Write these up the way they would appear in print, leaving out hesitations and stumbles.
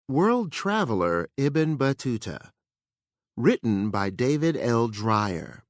World Traveler Ibn Battuta. Written by David L. Dreyer.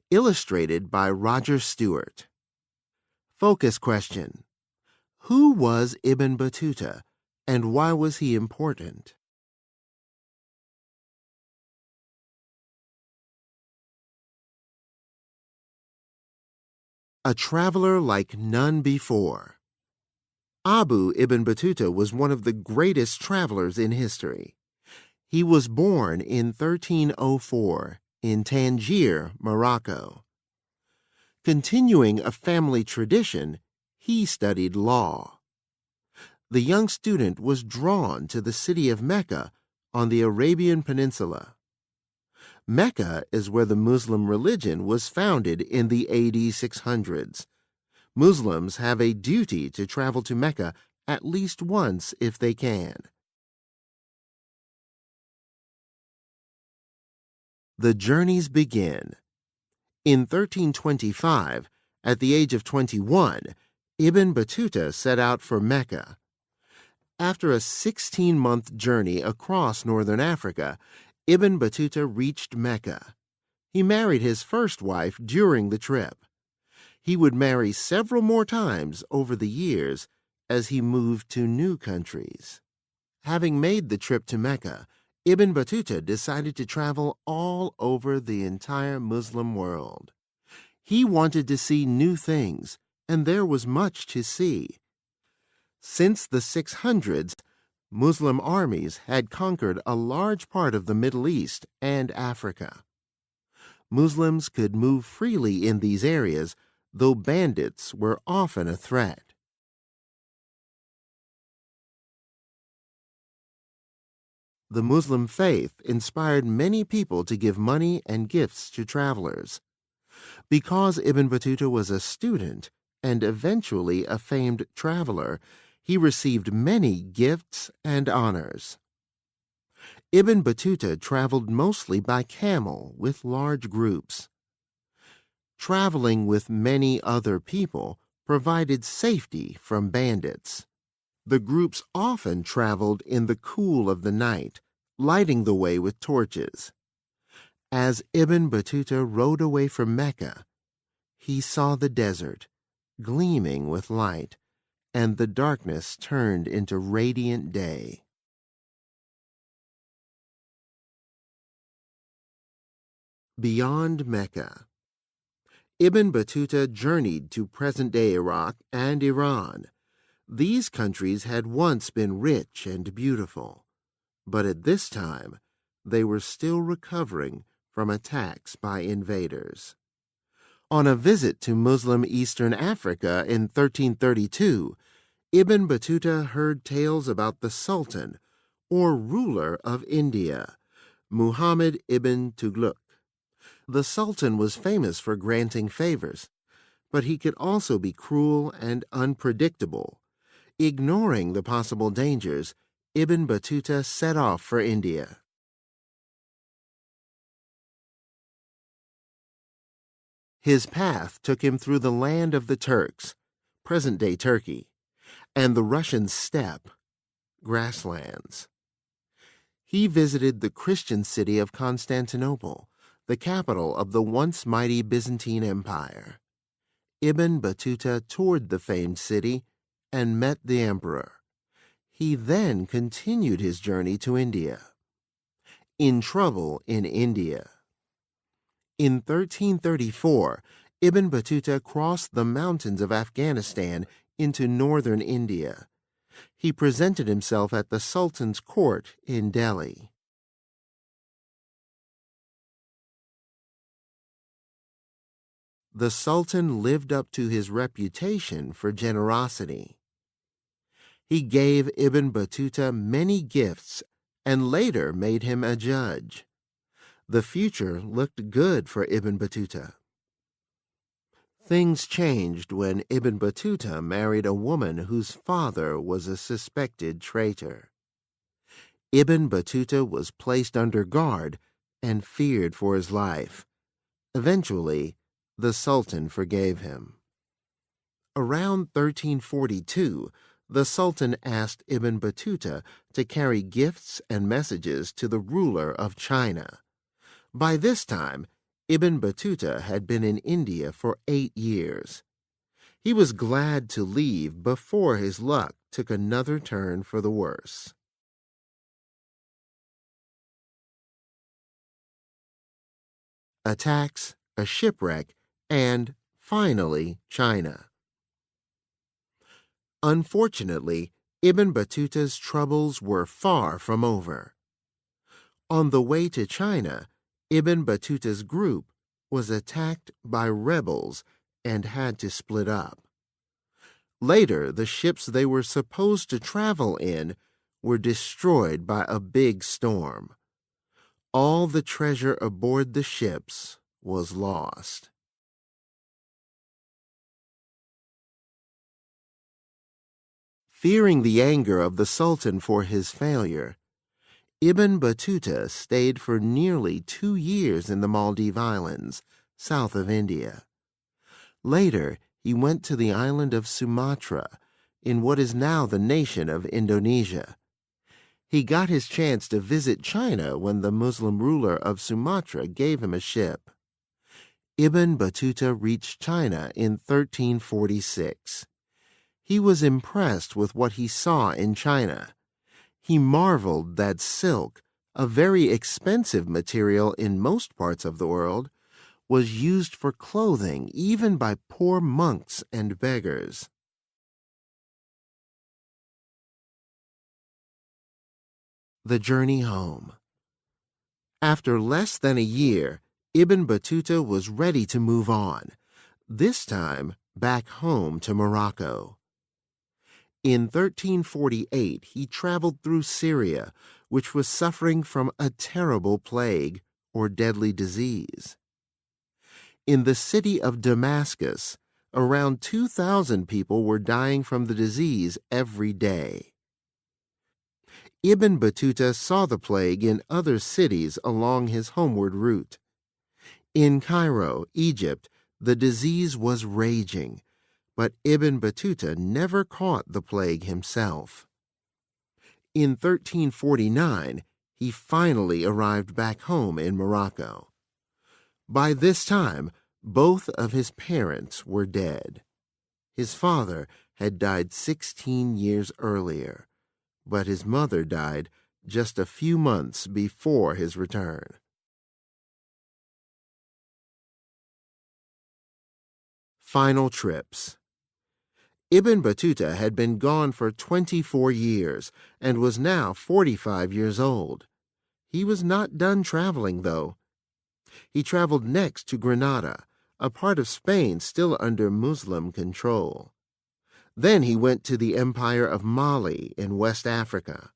Illustrated by Roger Stewart. Focus question. Who was Ibn Battuta, and why was he important? A traveler like none before. Abu ibn Battuta was one of the greatest travelers in history. He was born in 1304 in Tangier, Morocco. Continuing a family tradition, he studied law. The young student was drawn to the city of Mecca on the Arabian Peninsula. Mecca is where the Muslim religion was founded in the AD 600s. Muslims have a duty to travel to Mecca at least once if they can. The journeys begin. In 1325, at the age of 21, Ibn Battuta set out for Mecca. After a 16-month journey across northern Africa, Ibn Battuta reached Mecca. He married his first wife during the trip. He would marry several more times over the years as he moved to new countries. Having made the trip to Mecca, Ibn Battuta decided to travel all over the entire Muslim world. He wanted to see new things, and there was much to see. Since the 600s, Muslim armies had conquered a large part of the Middle East and Africa. Muslims could move freely in these areas, though bandits were often a threat. The Muslim faith inspired many people to give money and gifts to travelers. Because Ibn Battuta was a student and eventually a famed traveler, he received many gifts and honors. Ibn Battuta traveled mostly by camel with large groups. Traveling with many other people provided safety from bandits. The groups often traveled in the cool of the night, lighting the way with torches. As Ibn Battuta rode away from Mecca, he saw the desert, gleaming with light, and the darkness turned into radiant day. Beyond Mecca. Ibn Battuta journeyed to present-day Iraq and Iran. These countries had once been rich and beautiful, but at this time they were still recovering from attacks by invaders. On a visit to Muslim Eastern Africa in 1332, Ibn Battuta heard tales about the Sultan, or ruler of India, Muhammad ibn Tughlaq. The Sultan was famous for granting favors, but he could also be cruel and unpredictable. Ignoring the possible dangers, Ibn Battuta set off for India. His path took him through the land of the Turks, present-day Turkey, and the Russian steppe, grasslands. He visited the Christian city of Constantinople, the capital of the once mighty Byzantine Empire. Ibn Battuta toured the famed city and met the emperor. He then continued his journey to India. In trouble in India. In 1334, Ibn Battuta crossed the mountains of Afghanistan into northern India. He presented himself at the Sultan's court in Delhi. The Sultan lived up to his reputation for generosity. He gave Ibn Battuta many gifts and later made him a judge. The future looked good for Ibn Battuta. Things changed when Ibn Battuta married a woman whose father was a suspected traitor. Ibn Battuta was placed under guard and feared for his life. Eventually, the Sultan forgave him. Around 1342, the Sultan asked Ibn Battuta to carry gifts and messages to the ruler of China. By this time, Ibn Battuta had been in India for 8 years. He was glad to leave before his luck took another turn for the worse. Attacks, a shipwreck, and, finally, China. Unfortunately, Ibn Battuta's troubles were far from over. On the way to China, Ibn Battuta's group was attacked by rebels and had to split up. Later, the ships they were supposed to travel in were destroyed by a big storm. All the treasure aboard the ships was lost. Fearing the anger of the Sultan for his failure, Ibn Battuta stayed for nearly 2 years in the Maldive Islands, south of India. Later, he went to the island of Sumatra, in what is now the nation of Indonesia. He got his chance to visit China when the Muslim ruler of Sumatra gave him a ship. Ibn Battuta reached China in 1346. He was impressed with what he saw in China. He marveled that silk, a very expensive material in most parts of the world, was used for clothing even by poor monks and beggars. The journey home. After less than a year, Ibn Battuta was ready to move on, this time back home to Morocco. In 1348, he traveled through Syria, which was suffering from a terrible plague or deadly disease. In the city of Damascus, around 2,000 people were dying from the disease every day. Ibn Battuta saw the plague in other cities along his homeward route. In Cairo, Egypt, the disease was raging, but Ibn Battuta never caught the plague himself. In 1349, he finally arrived back home in Morocco. By this time, both of his parents were dead. His father had died 16 years earlier, but his mother died just a few months before his return. Final trips. Ibn Battuta had been gone for 24 years and was now 45 years old. He was not done traveling, though. He traveled next to Granada, a part of Spain still under Muslim control. Then he went to the Empire of Mali in West Africa.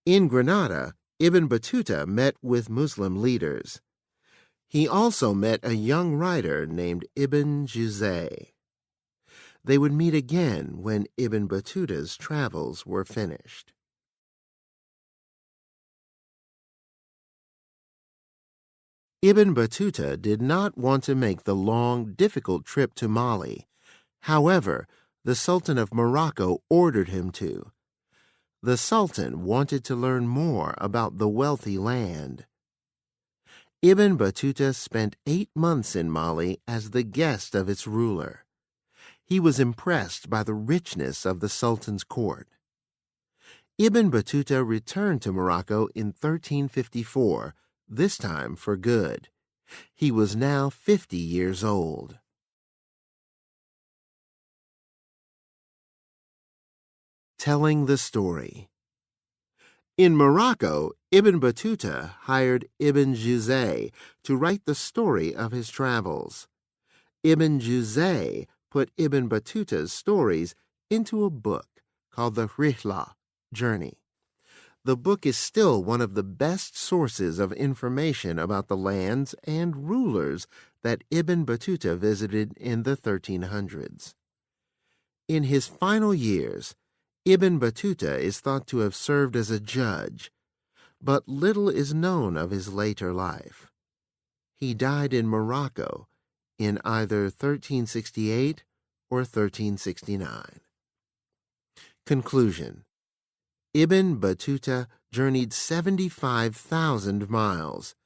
In Granada, Ibn Battuta met with Muslim leaders. He also met a young writer named Ibn Juzay. They would meet again when Ibn Battuta's travels were finished. Ibn Battuta did not want to make the long, difficult trip to Mali. However, the Sultan of Morocco ordered him to. The Sultan wanted to learn more about the wealthy land. Ibn Battuta spent 8 months in Mali as the guest of its ruler. He was impressed by the richness of the Sultan's court. Ibn Battuta returned to Morocco in 1354, this time for good. He was now 50 years old. Telling the story. In Morocco, Ibn Battuta hired Ibn Juzay to write the story of his travels. Ibn Juzay put Ibn Battuta's stories into a book called the Rihla, Journey. The book is still one of the best sources of information about the lands and rulers that Ibn Battuta visited in the 1300s. In his final years, Ibn Battuta is thought to have served as a judge, but little is known of his later life. He died in Morocco in either 1368 or 1369. Conclusion. Ibn Battuta journeyed 75,000 miles,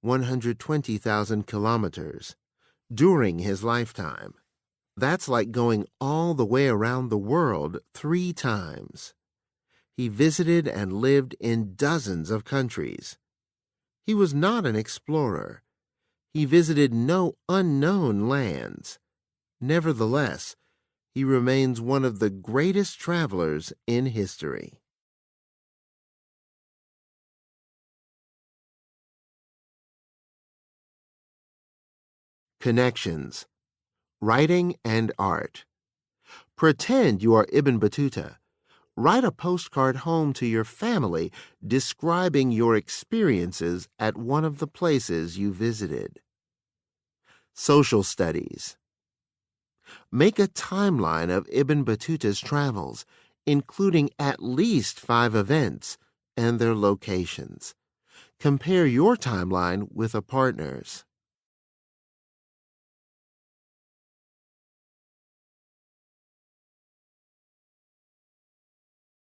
120,000 kilometers, during his lifetime. That's like going all the way around the world 3 times. He visited and lived in dozens of countries. He was not an explorer. He visited no unknown lands. Nevertheless, he remains one of the greatest travelers in history. Connections. Writing and art. Pretend you are Ibn Battuta. Write a postcard home to your family describing your experiences at one of the places you visited. Social studies. Make a timeline of Ibn Battuta's travels, including at least 5 events and their locations. Compare your timeline with a partner's.